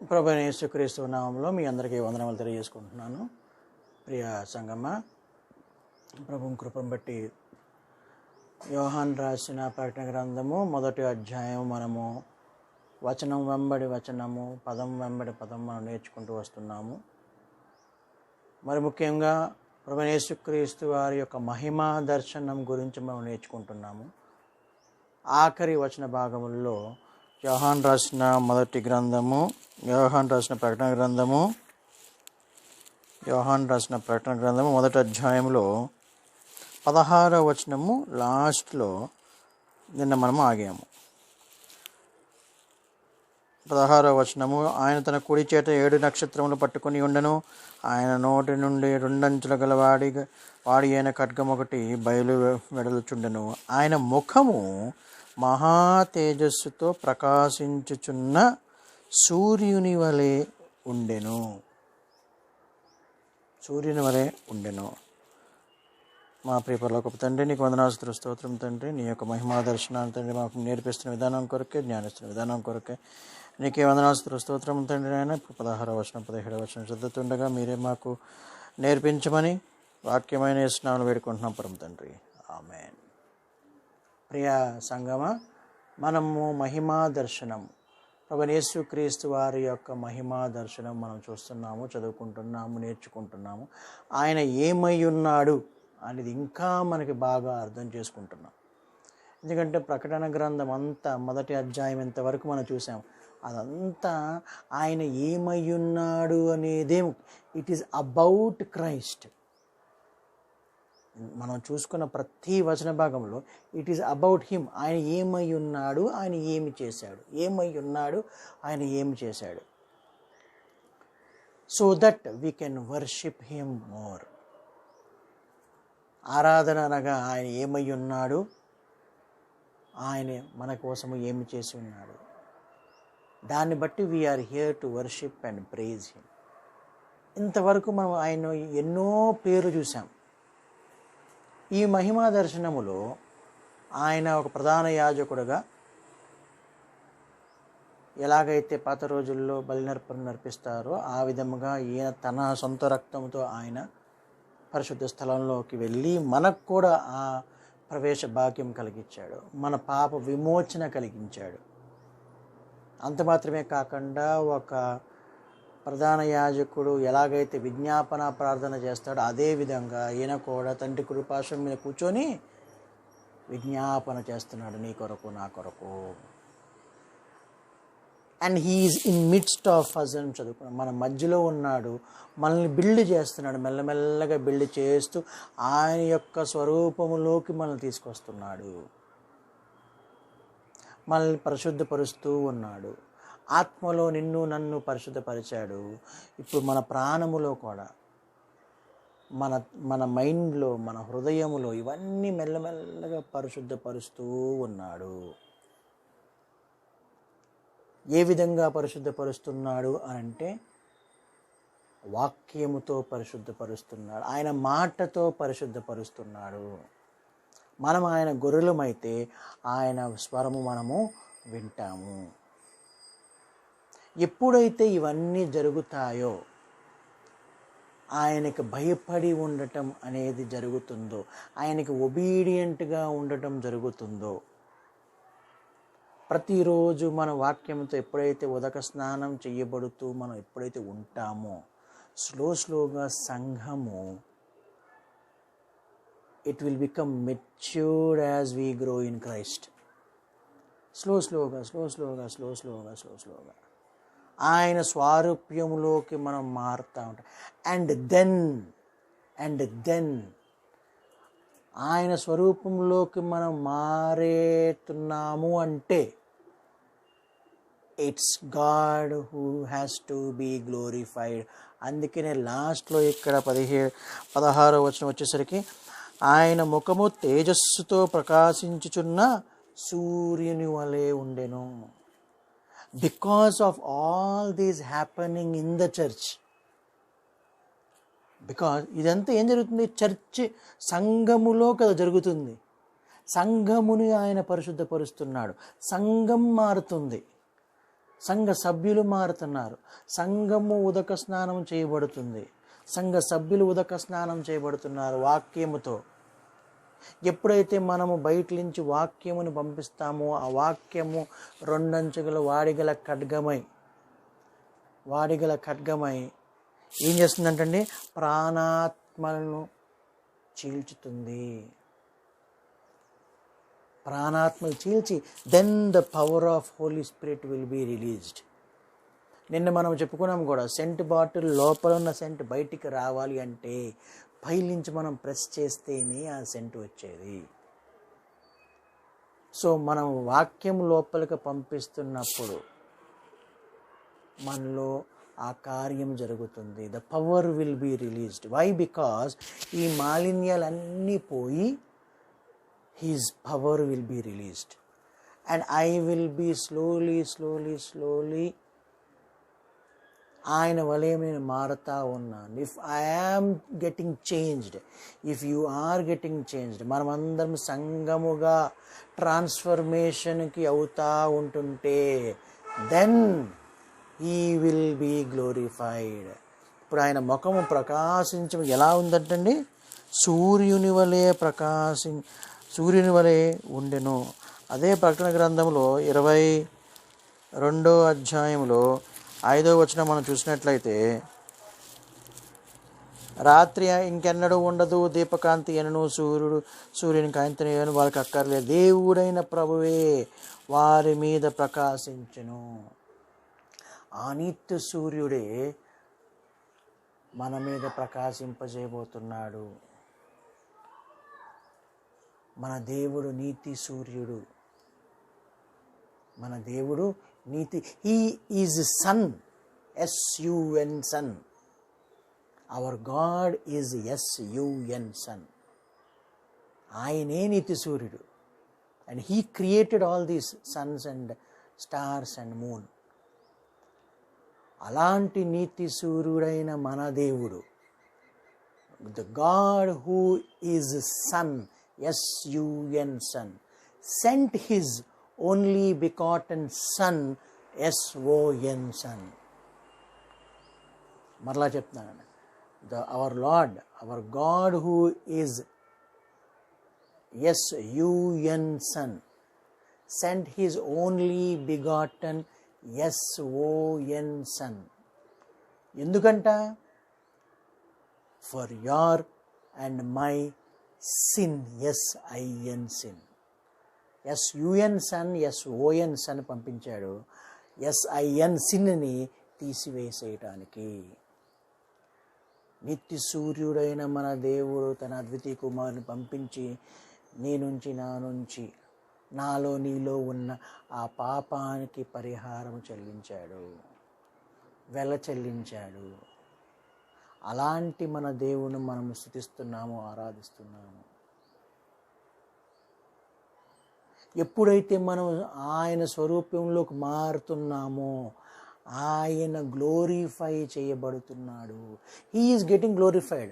ప్రభువైన యేసుక్రీస్తు నామములో మీ అందరికీ వందనములు తెలియజేసుకుంటున్నాను. ప్రియ సంగమ, ప్రభువు కృపను బట్టి యోహాను రాసిన ప్రకటన గ్రంథము 1వ అధ్యాయం మనము వచనం వెంబడి వచనము, పదం వెంబడి పదం మనం నేర్చుకుంటూ వస్తున్నాము. మరి ముఖ్యంగా ప్రభువైన యేసుక్రీస్తు వారి యొక్క మహిమా దర్శనం గురించి మనం నేర్చుకుంటున్నాము. ఆఖరి వచన భాగముల్లో యోహాను రాసిన ప్రకటన గ్రంథము 1వ అధ్యాయంలో 16వ వచనము లాస్ట్లో నిన్న మనము ఆగాము. 16వ వచనము, ఆయన తన కుడి చేత 7 నక్షత్రములు పట్టుకుని ఉండెను. ఆయన నోటి నుండి 2 అంచుల గల వాడి అయిన ఖడ్గం ఒకటి బయలు వెడలుచుండెను. ఆయన ముఖము మహా తేజస్సుతో ప్రకాశించుచున్న సూర్యుని వలె ఉండెను. మా ప్రియ పరలోకపు తండ్రి, నీకు వందనాలు స్తోత్రం తండ్రి. నీ యొక్క మహిమా దర్శనాన్ని తండ్రి మాకు నేర్పిస్తున్న విధానం కొరకే, జ్ఞానిస్తున్న విధానం కొరకే నీకే వందనాలు స్తోత్రం తండ్రి. ఆయన 16వ వచనం 17వ వచనం చదువుతుండగా మీరే మాకు నేర్పించమని వాక్యమైన యేసునామములో వేడుకుంటున్నాం పరమ తండ్రి, ఆమేన్. ప్రియ సంగమ, మనము మహిమా దర్శనం, ప్రభువైన యేసుక్రీస్తు వారి యొక్క మహిమా దర్శనం మనం చూస్తున్నాము, చదువుకుంటున్నాము, నేర్చుకుంటున్నాము. ఆయన ఏమై ఉన్నాడు అనేది ఇంకా మనకి బాగా అర్థం చేసుకుంటున్నాం. ఎందుకంటే ప్రకటన గ్రంథం అంతా 1వ అధ్యాయం ఎంతవరకు మనం చూసాం, అదంతా ఆయన ఏమై ఉన్నాడు అనేదే. It is about Christ. మనం చూసుకున్న ప్రతి వచన భాగంలో ఇట్ ఈస్ అబౌట్ హిమ్. ఆయన ఏమై ఉన్నాడు, ఆయన ఏమి చేశాడు, ఏమై ఉన్నాడు, ఆయన ఏమి చేశాడు, so that we can worship him more. ఆరాధన అనగా ఆయన ఏమై ఉన్నాడు, ఆయన మన కోసము ఏమి చేసి ఉన్నాడు, దాన్ని బట్టి we are here to worship and praise him. ఇంతవరకు మనం ఆయన ఎన్నో పేర్లు చూసాం. ఈ మహిమా దర్శనములో ఆయన ఒక ప్రధాన యాజకుడుగా, ఎలాగైతే పాత రోజుల్లో బలినర్పణ నర్పిస్తారో ఆ విధముగా ఈయన తన సొంత రక్తంతో ఆయన పరిశుద్ధ స్థలంలోకి వెళ్ళి మనకు కూడా ఆ ప్రవేశ భాగ్యం కలిగించాడు, మన పాప విమోచన కలిగించాడు. అంత మాత్రమే కాకుండా ఒక ప్రధాన యాజకుడు ఎలాగైతే విజ్ఞాపన ప్రార్థన చేస్తాడో అదే విధంగా ఈయన కూడా తండ్రి కృపాసనం మీద కూర్చొని విజ్ఞాపన చేస్తున్నాడు, నీ కొరకు నా కొరకు. And he is in midst of us అని చదువుకున్నాడు. మన మధ్యలో ఉన్నాడు, మనల్ని బిల్డ్ చేస్తున్నాడు, మెల్లమెల్లగా బిల్డ్ చేస్తూ ఆయన యొక్క స్వరూపములోకి మనల్ని తీసుకొస్తున్నాడు, మనల్ని పరిశుద్ధపరుస్తూ ఉన్నాడు. ఆత్మలో నిన్ను నన్ను పరిశుద్ధపరిచాడు. ఇప్పుడు మన ప్రాణములో కూడా, మన మైండ్లో, మన హృదయములో ఇవన్నీ మెల్లమెల్లగా పరిశుద్ధపరుస్తూ ఉన్నాడు. ఏ విధంగా పరిశుద్ధపరుస్తున్నాడు అని అంటే, వాక్యముతో పరిశుద్ధపరుస్తున్నాడు, ఆయన మాటతో పరిశుద్ధపరుస్తున్నాడు. మనం ఆయన గొర్రెలమైతే ఆయన స్వరము మనము వింటాము. ఎప్పుడైతే ఇవన్నీ జరుగుతాయో, ఆయనకి భయపడి ఉండటం అనేది జరుగుతుందో, ఆయనకి ఒబీడియంట్గా ఉండటం జరుగుతుందో, ప్రతిరోజు మన వాక్యంతో ఎప్పుడైతే ఉదక స్నానం చేయబడుతూ మనం ఎప్పుడైతే ఉంటామో, స్లోగా సంఘము it will become matured as we grow in Christ. స్లోగా ఆయన స్వారూప్యములోకి మనం మారుతూ ఉంటాం. అండ్ దెన్ ఆయన స్వరూపంలోకి మనం మారేతున్నాము అంటే it's God who has to be glorified. అందుకనే లాస్ట్లో ఇక్కడ 16వ వచనం వచ్చేసరికి, ఆయన ముఖము తేజస్సుతో ప్రకాశించుచున్న సూర్యుని వలె ఉండెను. Because of all this happening in the church, because ఇదంతా ఏం జరుగుతుంది, చర్చ్ సంఘములో కదా జరుగుతుంది. సంఘముని ఆయన పరిశుద్ధపరుస్తున్నాడు, సంఘం మారుతుంది. సంఘ సభ్యులు మారుతున్నారు. సంఘము ఉదక స్నానం చేయబడుతుంది. సంఘ సభ్యులు ఉదక స్నానం చేయబడుతున్నారు వాక్యముతో. ఎప్పుడైతే మనము బయట నుంచి వాక్యమును పంపిస్తామో ఆ వాక్యము రెండంచుల వాడిగల ఖడ్గమై ఏం చేస్తుందంటండి? ప్రాణాత్మలను చీల్చుతుంది. ప్రాణాత్మలు చీల్చి then the power of Holy Spirit will be released. నిన్న మనం చెప్పుకున్నాం కూడా, సెంట్ బాటిల్ లోపల ఉన్న సెంట్ బయటికి రావాలి అంటే పైనుంచి మనం ప్రెస్ చేస్తేనే ఆ సెంట్ వచ్చేది. సో మనం వాక్యం లోపలికి పంపిస్తున్నప్పుడు మనలో ఆ కార్యం జరుగుతుంది. The power will be released. Why? Because ఈ మాలిన్యాలన్నీ పోయి his power will be released and I will be slowly ఆయన వలె నేను మారుతా ఉన్నాను. If I am getting changed, if you are getting changed, మనమందరం సంఘముగా ట్రాన్స్ఫర్మేషన్కి అవుతా ఉంటుంటే then he will be glorified. ఇప్పుడు ఆయన ముఖము ప్రకాశించడం ఎలా ఉందంటండి? సూర్యుని వలె ఉండెను. అదే ప్రకటన గ్రంథంలో 22వ అధ్యాయంలో 5వ వచనం మనం చూసినట్లయితే, రాత్రి ఇంకెన్నడూ ఉండదు, దీపకాంతి ఎనను, సూర్యుని కాంతిని వాళ్ళకి అక్కర్లేదు, దేవుడైన ప్రభువే వారి మీద ప్రకాశించును. ఆ నిత్య సూర్యుడే మన మీద ప్రకాశింపజేయబోతున్నాడు. మన దేవుడు నీతి సూర్యుడు. మన దేవుడు నీతి. He is sun, SUN sun. Our God is SUN sun. ఆయనే నీతి సూర్యుడు. And he created all these suns and stars and moon. అలాంటి నీతి సూర్యుడైన మన దేవుడు, the God who is sun, SUN sun, sent his only begotten son, SON son. మరలా చెప్తున్నాను, our Lord, our God who is SUN sun, sent his only begotten SON son. ఎందుకంట? For your and my sin, SIN sin. SUN sun, SON sun పంపించాడు SIN సిన్ని తీసివేసేయటానికి. నిత్య సూర్యుడైన మన దేవుడు తన అద్వితీయ కుమారుని పంపించి నీ నుంచి, నా నుంచి, నాలో నీలో ఉన్న ఆ పాపానికి పరిహారం చెల్లించాడు, చెల్లించాడు. అలాంటి మన దేవుని మనం స్తుతిస్తున్నాము, ఆరాధిస్తున్నాము. ఎప్పుడైతే మనం ఆయన స్వరూపంలోకి మారుతున్నామో ఆయన గ్లోరిఫై చేయబడుతున్నాడు. He is getting glorified.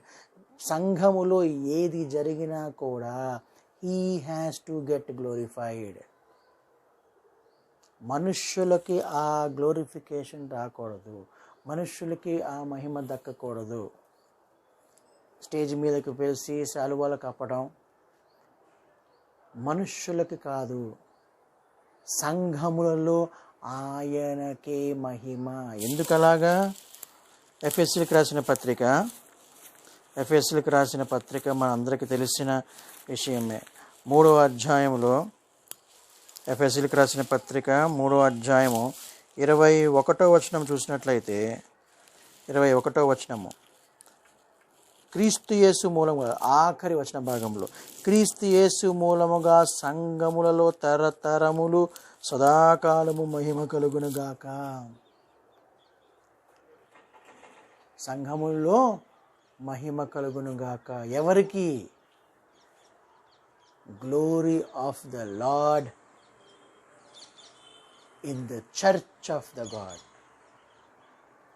సంఘములో ఏది జరిగినా కూడా he has to get glorified. మనుష్యులకి ఆ గ్లోరిఫికేషన్ రాకూడదు, మనుష్యులకి ఆ మహిమ దక్కకూడదు. స్టేజ్ మీదకి పిలిచి శాలువాలు కప్పడం మనుష్యులకి కాదు, సంఘములలో ఆయనకే మహిమ. ఎందుకలాగా? ఎఫెసీయులకు రాసిన పత్రిక మనందరికీ తెలిసిన విషయమే. 3వ అధ్యాయంలో, ఎఫెసీయులకు రాసిన పత్రిక 3వ అధ్యాయము 21వ వచనం చూసినట్లయితే, 21వ వచనము, క్రీస్తు యేసు మూలముగా, ఆఖరి వచన భాగంలో, క్రీస్తు యేసు మూలముగా సంఘములలో తరతరములు సదాకాలము మహిమ కలుగునుగాక. సంఘములలో మహిమ కలుగునుగాక. ఎవరికి? Glory of the lord in the church of the God.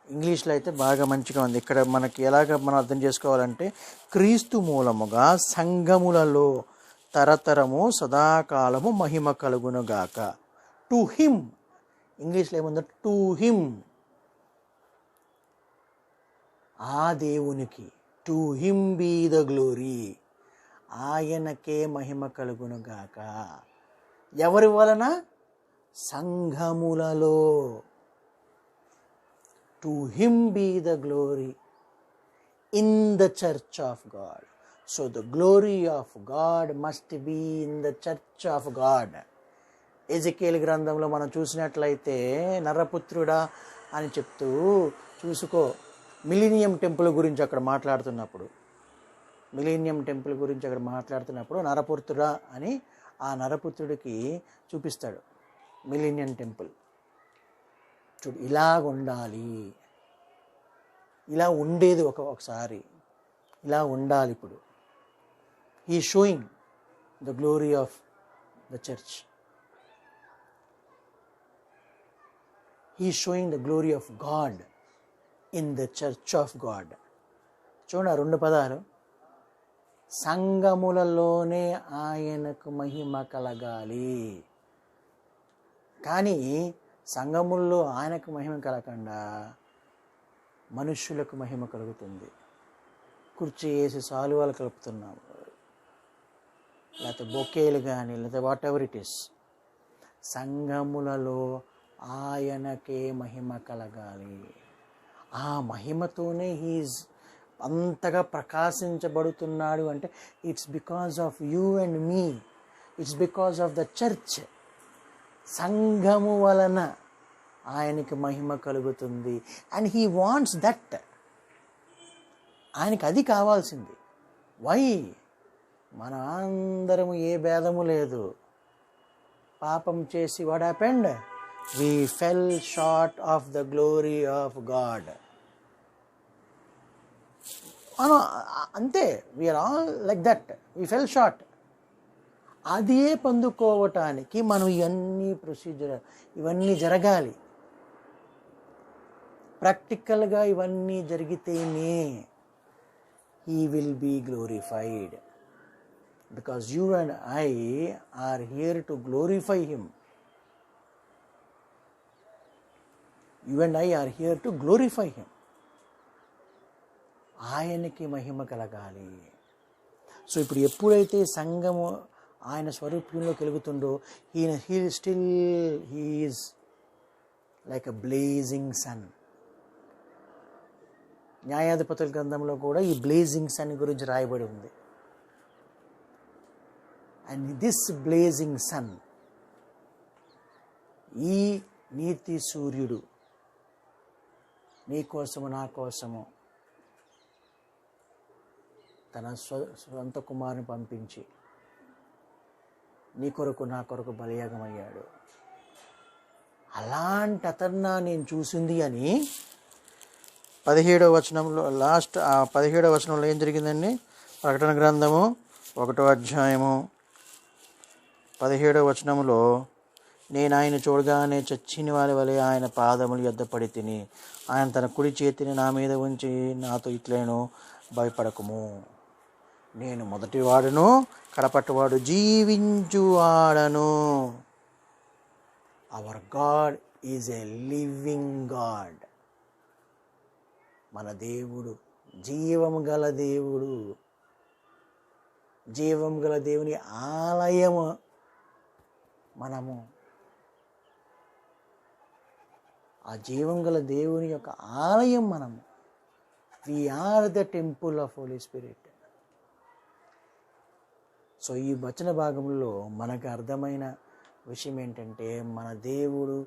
ఇంగ్లీష్లో అయితే బాగా మంచిగా ఉంది. ఇక్కడ మనకి ఎలాగ మనం అర్థం చేసుకోవాలంటే, క్రీస్తు మూలముగా సంఘములలో తరతరము సదాకాలము మహిమ కలుగునుగాక. టు హిమ్ ఇంగ్లీష్లో ఏముందో టు హిమ్, ఆ దేవునికి, to him be the glory, ఆయనకే మహిమ కలుగునుగాక. ఎవరి వలన? సంఘములలో. To him be the glory in the church of God. So the glory of God must be in the church of God. ఎజెకియేలు గ్రంథంలో మనం చూసినట్లయితే నరపుత్రుడా అని చెప్తూ చూసుకో, మిలీనియం టెంపుల్ గురించి అక్కడ మాట్లాడుతున్నప్పుడు, నరపుత్రుడా అని ఆ నరపుత్రుడికి చూపిస్తాడు మిలీనియం టెంపుల్. చూడు, ఇలాగ ఉండాలి, ఇలా ఉండేది ఒకసారి, ఇలా ఉండాలి. ఇప్పుడు he showing the glory of the church. He is showing the glory of God in the church of God. చూడండి ఆ రెండు పదాలు, సంఘములలోనే ఆయనకు మహిమ కలగాలి. కానీ సంఘముల్లో ఆయనకు మహిమ కలగకుండా మనుష్యులకు మహిమ కలుగుతుంది. కుర్చీ వేసి సాలువాలు కలుపుతున్నాము, లేకపోతే బొకేలు కానీ, లేకపోతే వాట్ ఎవర్ ఇట్ ఈస్. సంఘములలో ఆయనకే మహిమ కలగాలి. ఆ మహిమతోనే హీజ్ అంతగా ప్రకాశించబడుతున్నాడు. అంటే it's because of you and me, it's because of the church. సంఘము వలన ఆయనకి మహిమ కలుగుతుంది. And he wants that. ఆయనకి అది కావాల్సింది. వై? మన అందరము ఏ భేదము లేదు, పాపం చేసి what happened? We fell short of the glory of God. అంతే, we are all like that. We fell short. అదే పొందుకోవటానికి మనం ఇవన్నీ ప్రొసీజర్, ఇవన్నీ జరగాలి. ప్రాక్టికల్గా ఇవన్నీ జరిగితేనే He will be glorified. Because you and I are here to glorify Him. You and I are here to glorify Him. ఆయనకి మహిమ కలగాలి. సో ఇప్పుడు ఎప్పుడైతే సంఘము ఆయన స్వరూపంలో కలుగుతుందో, he is like a blazing sun. న్యాయాధిపతుల గ్రంథంలో కూడా ఈ బ్లేజింగ్ సన్ గురించి రాయబడి ఉంది. అండ్ దిస్ బ్లేజింగ్ సన్, ఈ నీతి సూర్యుడు నీ కోసము నా కోసము తన స్వంత కుమారుని పంపించి నీ కొరకు నా కొరకు బలియాగమయ్యాడు. అలాంటి అతన్నా నేను చూసింది అని 17వ వచనంలో, లాస్ట్ 17వ వచనంలో ఏం జరిగిందండి? ప్రకటన గ్రంథము 1వ అధ్యాయము 17వ వచనంలో, నేను ఆయన చూడగానే చచ్చిన వారి వలె ఆయన పాదములు యొద్ద పడి తిని, ఆయన తన కుడి చేతిని నా మీద ఉంచి నాతో ఇట్లేను, భయపడకుము, నేను మొదటివాడును కడపటివాడు, జీవించువాడను. Our God is a living God. మన దేవుడు జీవము గల దేవుడు, జీవము గల దేవుని ఆలయము మనము. ఆ జీవం గల దేవుని యొక్క ఆలయం మనము. We are the temple of Holy Spirit. So ఈ వచన భాగంలో మనకు అర్థమైన విషయం ఏంటంటే, మన దేవుడు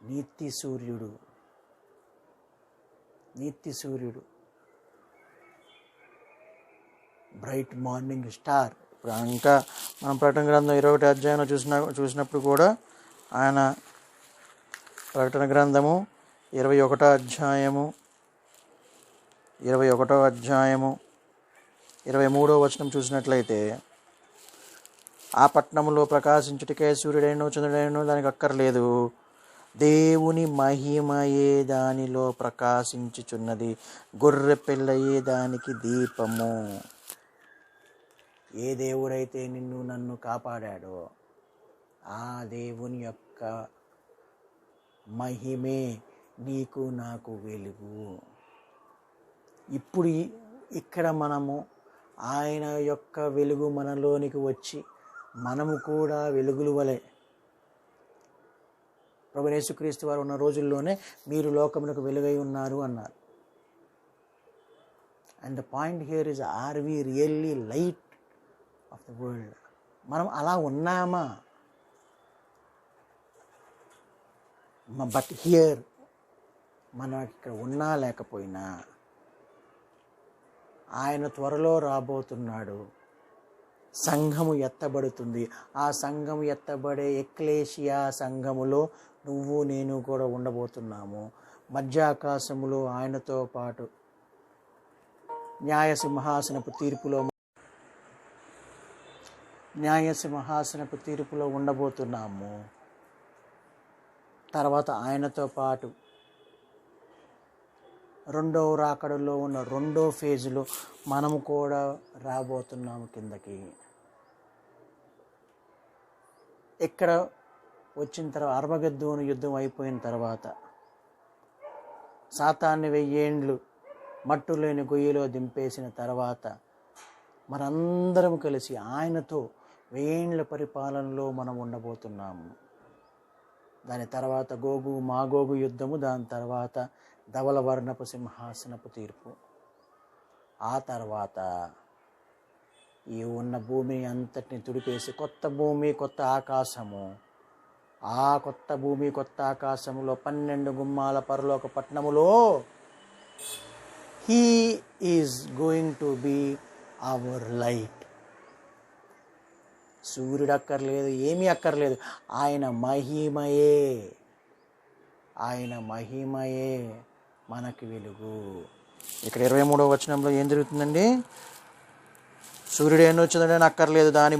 నీతి సూర్యుడు, నీతి సూర్యుడు, బ్రైట్ మార్నింగ్ స్టార్. ఇప్పుడు ఇంకా మనం ప్రకటన గ్రంథం 21వ అధ్యాయంలో చూసినప్పుడు కూడా ఆయన ప్రకటన గ్రంథము 21వ అధ్యాయము 23వ వచనం చూసినట్లయితే, ఆ పట్టణంలో ప్రకాశించుటకే సూర్యుడైనను చంద్రుడైనను దానికి అక్కర్లేదు, దేవుని మహిమయే దానిలో ప్రకాశించుచున్నది, గొర్రె పిల్లయే దానికి దీపము. ఏ దేవుడైతే నిన్ను నన్ను కాపాడాడో ఆ దేవుని యొక్క మహిమే నీకు నాకు వెలుగు. ఇప్పుడు ఇక్కడ మనము ఆయన యొక్క వెలుగు మనలోనికి వచ్చి మనము కూడా వెలుగుల వలె ప్రభువైన యేసుక్రీస్తు వారు ఉన్న రోజుల్లోనే మీరు లోకమునకు వెలుగై ఉన్నారు అన్నారు. And the point here is, are we really light of the world? మనం అలా ఉన్నామా? బట్ హియర్ మనం ఇక్కడ ఉన్నా లేకపోయినా ఆయన త్వరలో రాబోతున్నాడు. సంఘము ఎత్తబడుతుంది. ఆ సంఘము ఎత్తబడే ఎక్లేషియా సంఘములో నువ్వు నేను కూడా ఉండబోతున్నాము. మధ్య ఆకాశములో ఆయనతో పాటు న్యాయ సింహాసనపు తీర్పులో ఉండబోతున్నాము. తర్వాత ఆయనతో పాటు రెండవ రాకడలో ఉన్న రెండో ఫేజ్లో మనము కూడా రాబోతున్నాము కిందకి. ఇక్కడ వచ్చిన తర్వాత అర్మగద్దోను యుద్ధం అయిపోయిన తర్వాత సాతాన్ని 1000 ఏండ్లు మట్టులేని గొయ్యిలో దింపేసిన తర్వాత మనందరం కలిసి ఆయనతో 1000 ఏండ్ల పరిపాలనలో మనం ఉండబోతున్నాము. దాని తర్వాత గోగు మాగోగు యుద్ధము, దాని తర్వాత ధవల వర్ణపు సింహాసనపు తీర్పు. ఆ తర్వాత ఈ ఉన్న భూమిని అంతటిని తుడిపేసి కొత్త భూమి కొత్త ఆకాశము, ఆ కొత్త భూమి కొత్త ఆకాశములో 12 గుమ్మాల పరలోక పట్టణములో he is going to be our light. సూర్యుడు అక్కర్లేదు, ఏమీ అక్కర్లేదు, ఆయన మహిమయే మనకి వెలుగు. ఇక్కడ 23వ వచనంలో ఏం జరుగుతుందండి? సూర్యుడు ఏం వచ్చిందంటే అక్కర్లేదు, దాని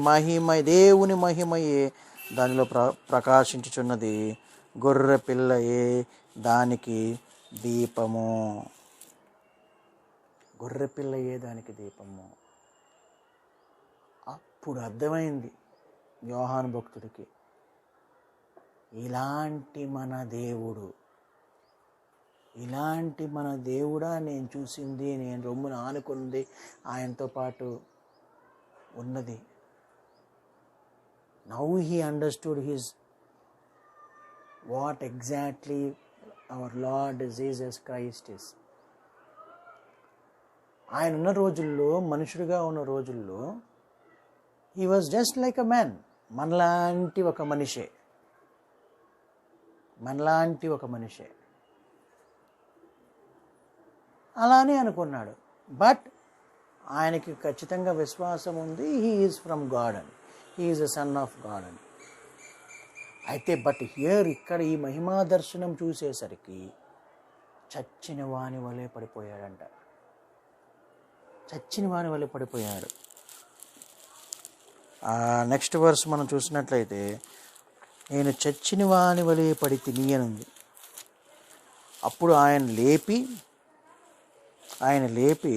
దేవుని మహిమయే దానిలో ప్రకాశించుచున్నది. గొర్రె పిల్లయే దానికి దీపము. అప్పుడు అర్థమైంది యోహాను భక్తుడికి, ఇలాంటి మన దేవుడా నేను చూసింది, నేను రొమ్మున ఆనుకుంది, ఆయనతో పాటు ఉన్నది. Now he understood what exactly our Lord Jesus Christ is. ఆయన ఉన్న రోజుల్లో, మనుషుడిగా ఉన్న రోజుల్లో he was just like a man. మనలాంటి ఒక మనిషే అలానే అనుకున్నాడు. బట్ ఆయనకి ఖచ్చితంగా విశ్వాసం ఉంది, హీ ఈజ్ ఫ్రమ్ గాడ్ అని, he is a son of God అని. అయితే బట్ ఇక్కడ ఈ మహిమా దర్శనం చూసేసరికి చచ్చిన వాని వలె పడిపోయాడంట. నెక్స్ట్ వర్స్ మనం చూసినట్లయితే, నేను చచ్చిన వాని వలె పడి తిని అనుంది. అప్పుడు ఆయన లేపి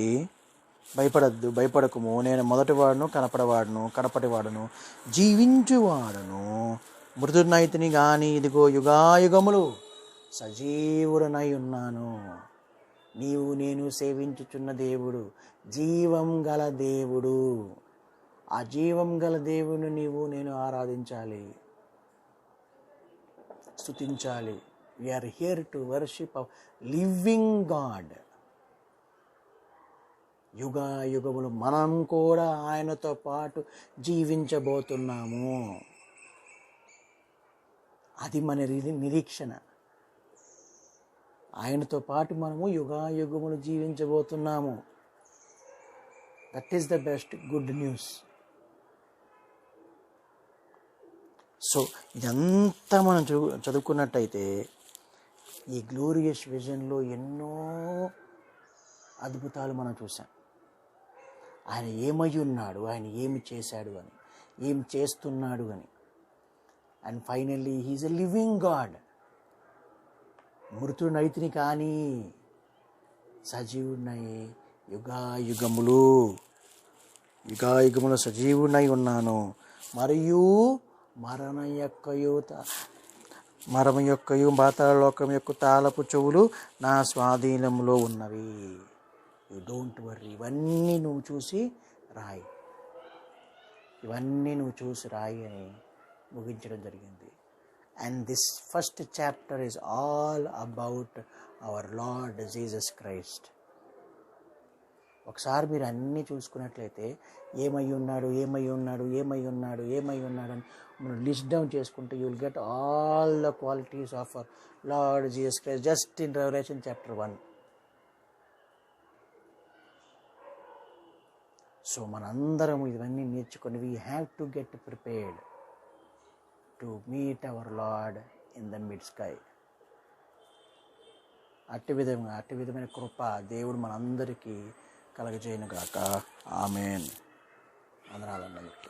భయపడకుము, నేను మొదటివాడును కనపటివాడును జీవించువాడును, మృతునైతిని గాని ఇదిగో యుగాయుగములు సజీవుడనై ఉన్నాను. నీవు నేను సేవించుచున్న దేవుడు జీవం గల దేవుడు. ఆ జీవం గల దేవుని నీవు నేను ఆరాధించాలి, స్తుతించాలి. We are here to worship a living God. యుగములు మనం కూడా ఆయనతో పాటు జీవించబోతున్నాము. అది మన నిరీక్షణ. ఆయనతో పాటు మనము యుగములు జీవించబోతున్నాము. That is the best good news. So ఇదంతా మనం చదువుకున్నట్టయితే ఈ గ్లోరియస్ విజన్లో ఎన్నో అద్భుతాలు మనం చూసాం. ఆయన ఏమై ఉన్నాడు, ఆయన ఏమి చేశాడు అని, ఏం చేస్తున్నాడు అని. And finally he is a living God. మృతునైతిని కానీ సజీవుడినై యుగాయుగములు సజీవుడినై ఉన్నాను. మరియు మరణ యొక్క మరము యొక్కయు పాతాళలోకం యొక్క తాళపు చెవులు నా స్వాధీనంలో ఉన్నవి. You don't worry. ఇవన్నీ నువ్వు చూసి రాయి, ఇవన్నీ నువ్వు చూసి రాయి అని ముగించడం జరిగింది. And this first chapter is all about our Lord Jesus Christ. ఒకసారి మీరు అన్నీ చూసుకున్నట్లయితే ఏమై ఉన్నాడు ఏమై ఉన్నాడు ఏమై ఉన్నాడు ఏమై ఉన్నాడు అని మనం లిస్ట్ డౌన్ చేసుకుంటే you will get all the qualities of our Lord Jesus Christ just in Revelation chapter 1. So మనందరం ఇవన్నీ నేర్చుకొని we have to get prepared to meet our Lord in the mid sky. అట్టి విధమైన కృప దేవుడు మనందరికీ కలగజేయునుగాక. ఆమేన్. వందనాలందరికీ.